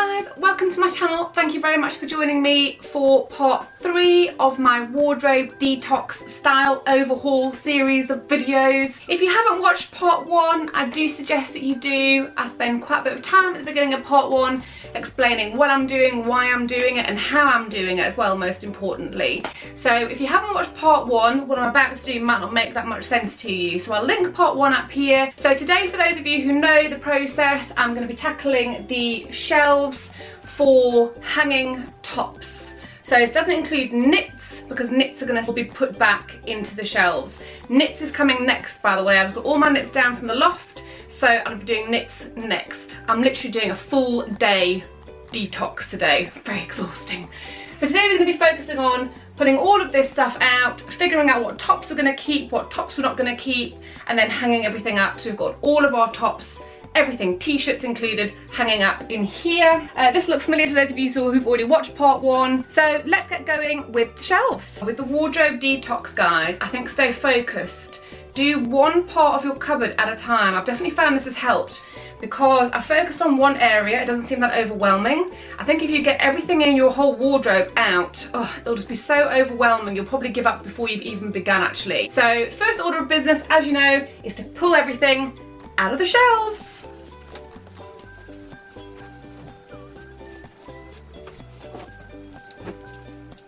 Hi guys, welcome to my channel. Thank you very much for joining me for part 3 of my wardrobe detox style overhaul series of videos. If you haven't watched part 1, I do suggest that you do. I spend quite a bit of time at the beginning of part 1 explaining what I'm doing, why I'm doing it, and how I'm doing it as well, most importantly. So if you haven't watched part 1, what I'm about to do might not make that much sense to you. So I'll link part 1 up here. So today, for those of you who know the process, I'm going to be tackling the shelves for hanging tops. So this doesn't include knits, because knits are going to be put back into the shelves. Knits is coming next, by the way. I've got all my knits down from the loft, so I'm going to be doing knits next. I'm literally doing a full day detox today. Very exhausting. So today we're going to be focusing on putting all of this stuff out, figuring out what tops we're going to keep, what tops we're not going to keep, and then hanging everything up. So we've got all of our tops, everything, t-shirts included, hanging up in here. This looks familiar to those of you who've already watched part 1. So let's get going with the shelves. With the wardrobe detox, guys, I think stay focused. Do one part of your cupboard at a time. I've definitely found this has helped because I focused on one area. It doesn't seem that overwhelming. I think if you get everything in your whole wardrobe out, it'll just be so overwhelming, you'll probably give up before you've even begun actually. So first order of business, as you know, is to pull everything out of the shelves.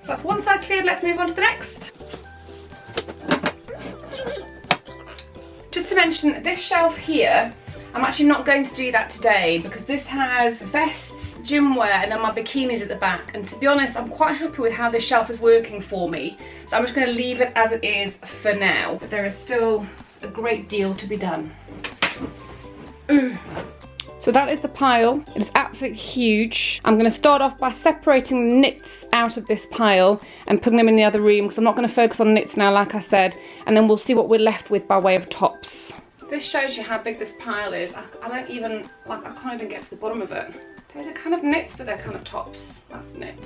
So that's one side cleared, let's move on to the next. Just to mention, this shelf here, I'm actually not going to do that today because this has vests, gym wear, and then my bikinis at the back. And to be honest, I'm quite happy with how this shelf is working for me. So I'm just going to leave it as it is for now. But there is still a great deal to be done. So that is the pile. It is absolutely huge. I'm going to start off by separating the knits out of this pile and putting them in the other room because I'm not going to focus on knits now, like I said, and then we'll see what we're left with by way of tops. This shows you how big this pile is. I can't even get to the bottom of it. They're kind of knits, but they're kind of tops. That's knit.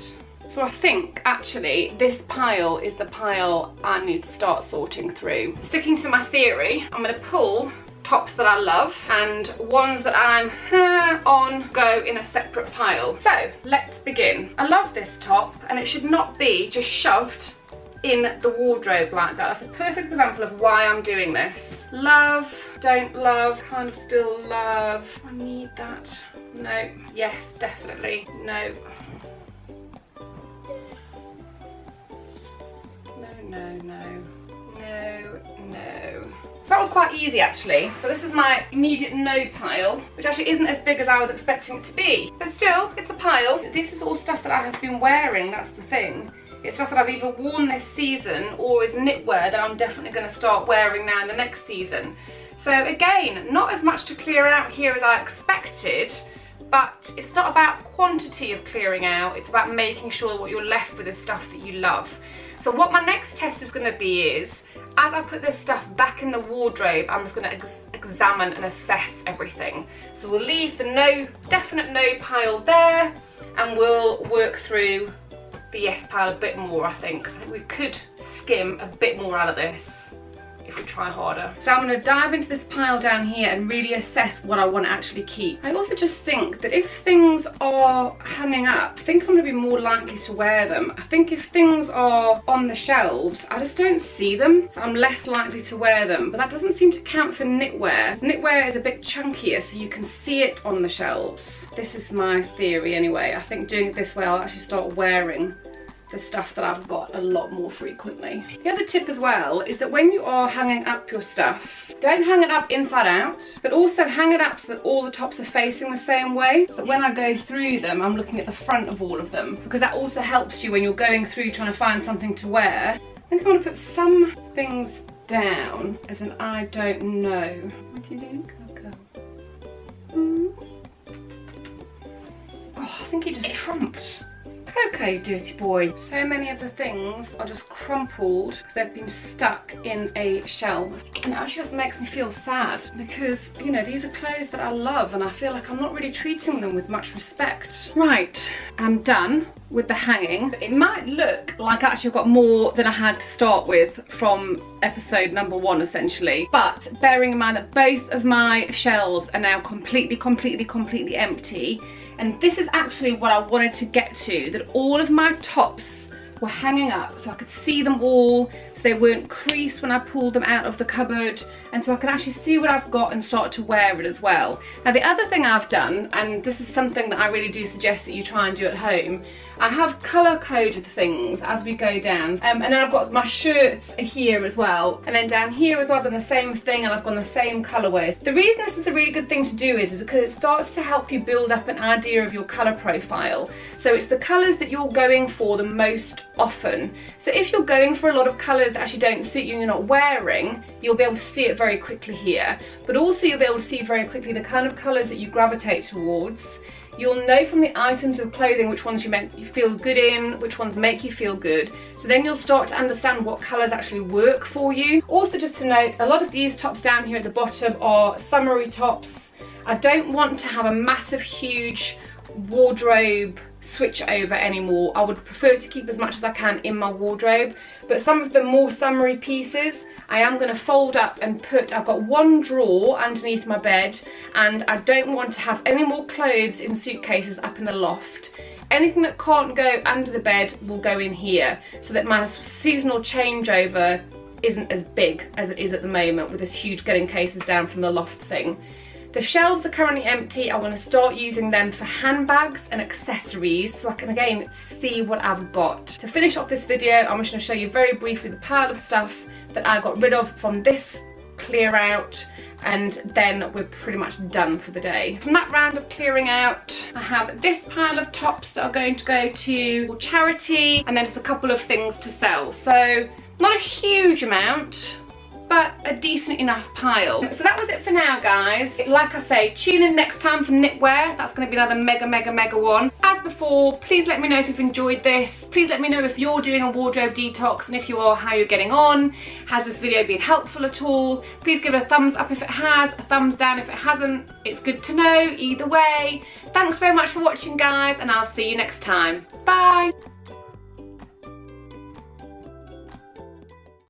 So I think actually this pile is the pile I need to start sorting through. Sticking to my theory, I'm going to pull tops that I love and ones that I'm on go in a separate pile. So let's begin. I love this top and it should not be just shoved in the wardrobe like that. That's a perfect example of why I'm doing this. Love, don't love, kind of still love. I need that. No, yes, definitely, no. No, no. So that was quite easy actually. So this is my immediate no pile, which actually isn't as big as I was expecting it to be. But still, it's a pile. This is all stuff that I have been wearing, that's the thing. It's stuff that I've either worn this season or is knitwear that I'm definitely going to start wearing now in the next season. So again, not as much to clear out here as I expected, but it's not about quantity of clearing out, it's about making sure what you're left with is stuff that you love. So what my next test is going to be is, as I put this stuff back in the wardrobe, I'm just going to examine and assess everything. So we'll leave the definite no pile there, and we'll work through the yes pile a bit more, I think, because I think we could skim a bit more out of this if we try harder. So I'm going to dive into this pile down here and really assess what I want to actually keep. I also just think that if things are hanging up, I think I'm going to be more likely to wear them. I think if things are on the shelves, I just don't see them, so I'm less likely to wear them. But that doesn't seem to count for knitwear. Knitwear is a bit chunkier, so you can see it on the shelves. This is my theory anyway. I think doing it this way, I'll actually start wearing the stuff that I've got a lot more frequently. The other tip as well is that when you are hanging up your stuff, don't hang it up inside out, but also hang it up so that all the tops are facing the same way. So when I go through them, I'm looking at the front of all of them, because that also helps you when you're going through trying to find something to wear. I think I want to put some things down as an I don't know. What do you think? Oh, I think he just trumped. Okay, dirty boy. So many of the things are just crumpled because they've been stuck in a shelf. And it actually just makes me feel sad because, you know, these are clothes that I love and I feel like I'm not really treating them with much respect. Right, I'm done with the hanging. It might look like actually I've got more than I had to start with from episode number 1 essentially, but bearing in mind that both of my shelves are now completely empty, And this is actually what I wanted to get to, that all of my tops were hanging up so I could see them all, so they weren't creased when I pulled them out of the cupboard, and so I can actually see what I've got and start to wear it as well. Now the other thing I've done, and this is something that I really do suggest that you try and do at home, I have colour coded things as we go down, and then I've got my shirts here as well, and then down here as well I've done the same thing, and I've gone the same colourway. The reason this is a really good thing to do is because it starts to help you build up an idea of your colour profile. So it's the colours that you're going for the most often. So if you're going for a lot of colours that actually don't suit you and you're not wearing, you'll be able to see it very quickly here. But also you'll be able to see very quickly the kind of colours that you gravitate towards. You'll know from the items of clothing which ones you feel good in, which ones make you feel good. So then you'll start to understand what colours actually work for you. Also, just to note, a lot of these tops down here at the bottom are summery tops. I don't want to have a massive, huge wardrobe switch over anymore. I would prefer to keep as much as I can in my wardrobe, but some of the more summery pieces I am going to fold up and I've got one drawer underneath my bed, and I don't want to have any more clothes in suitcases up in the loft. Anything that can't go under the bed will go in here, so that my seasonal changeover isn't as big as it is at the moment with this huge getting cases down from the loft thing. The shelves are currently empty. I want to start using them for handbags and accessories so I can again see what I've got. To finish off this video, I'm just going to show you very briefly the pile of stuff that I got rid of from this clear out, and then we're pretty much done for the day. From that round of clearing out, I have this pile of tops that are going to go to charity, and then just a couple of things to sell. So not a huge amount, but a decent enough pile. So that was it for now, guys. Like I say, tune in next time for knitwear. That's going to be another mega one. As before, please let me know if you've enjoyed this. Please let me know if you're doing a wardrobe detox, and if you are, how you're getting on. Has this video been helpful at all? Please give it a thumbs up if it has, a thumbs down if it hasn't. It's good to know either way. Thanks very much for watching, guys, and I'll see you next time. Bye.